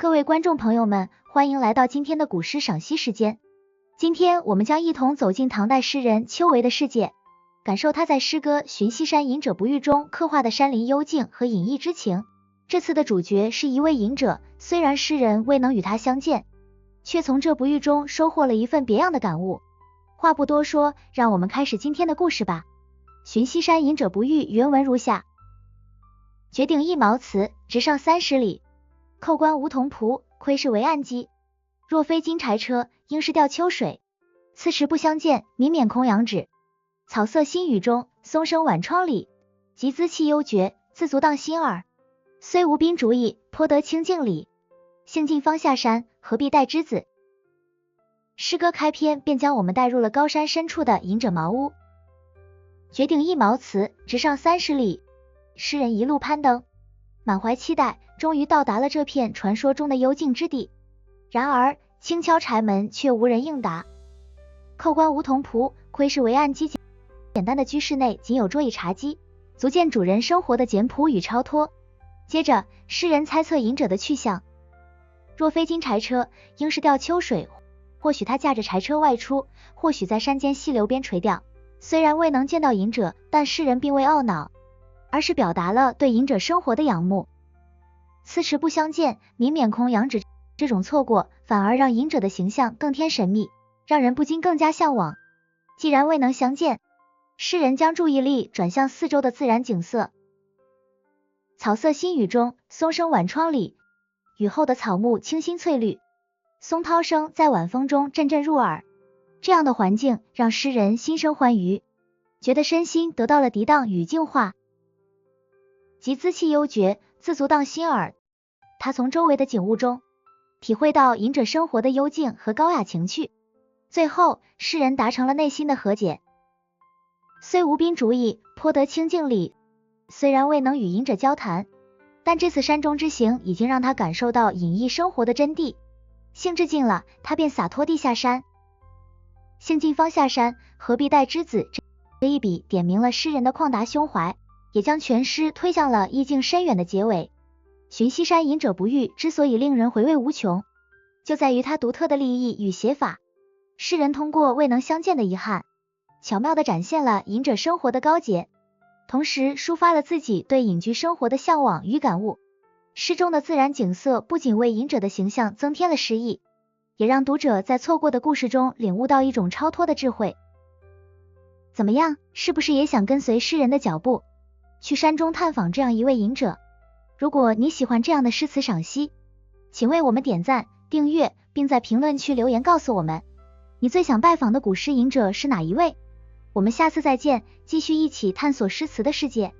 各位观众朋友们，欢迎来到今天的古诗赏析时间。今天我们将一同走进唐代诗人丘为的世界，感受他在诗歌《寻西山隐者不遇》中刻画的山林幽静和隐逸之情。这次的主角是一位隐者，虽然诗人未能与他相见，却从这不遇中收获了一份别样的感悟。话不多说，让我们开始今天的故事吧。寻西山隐者不遇原文如下：绝顶一毛茨，直上30里。扣关梧桐蒲，窥视为岸基。若非金柴车，应是钓秋水。此时不相见，民免空仰止。草色新雨中，松声晚窗里。集兹气幽绝，自足荡心耳。虽无宾逐意，颇得清静理。兴尽方下山，何必待之子？诗歌开篇便将我们带入了高山深处的隐者茅屋。绝顶一毛茨，直上30里。诗人一路攀登，满怀期待，终于到达了这片传说中的幽静之地。然而轻敲柴门，却无人应答。扣关梧桐蒲，窥视为岸基。简单的居室内仅有桌椅茶几，足见主人生活的简朴与超脱。接着诗人猜测隐者的去向，若非金柴车，应是钓秋水。或许他驾着柴车外出，或许在山间溪流边垂钓。虽然未能见到隐者，但诗人并未懊恼，而是表达了对隐者生活的仰慕。此时不相见，民免空仰止，这种错过反而让隐者的形象更添神秘，让人不禁更加向往。既然未能相见，诗人将注意力转向四周的自然景色。草色新雨中，松声晚窗里。雨后的草木清新翠绿，松涛声在晚风中阵阵入耳。这样的环境让诗人心生欢愉，觉得身心得到了涤荡与净化。集兹气幽绝，自足荡心耳。他从周围的景物中体会到隐者生活的幽静和高雅情趣。最后诗人达成了内心的和解。虽无宾逐意，颇得清静理。虽然未能与隐者交谈，但这次山中之行已经让他感受到隐逸生活的真谛。兴致尽了，他便洒脱地下山。兴尽方下山，何必待之子？这一笔点明了诗人的旷达胸怀，也将全诗推向了意境深远的结尾。寻西山隐者不遇之所以令人回味无穷，就在于它独特的立意与写法。诗人通过未能相见的遗憾，巧妙地展现了隐者生活的高洁，同时抒发了自己对隐居生活的向往与感悟。诗中的自然景色不仅为隐者的形象增添了诗意，也让读者在错过的故事中领悟到一种超脱的智慧。怎么样，是不是也想跟随诗人的脚步，去山中探访这样一位隐者？如果你喜欢这样的诗词赏析，请为我们点赞、订阅，并在评论区留言告诉我们，你最想拜访的古诗隐者是哪一位？我们下次再见，继续一起探索诗词的世界。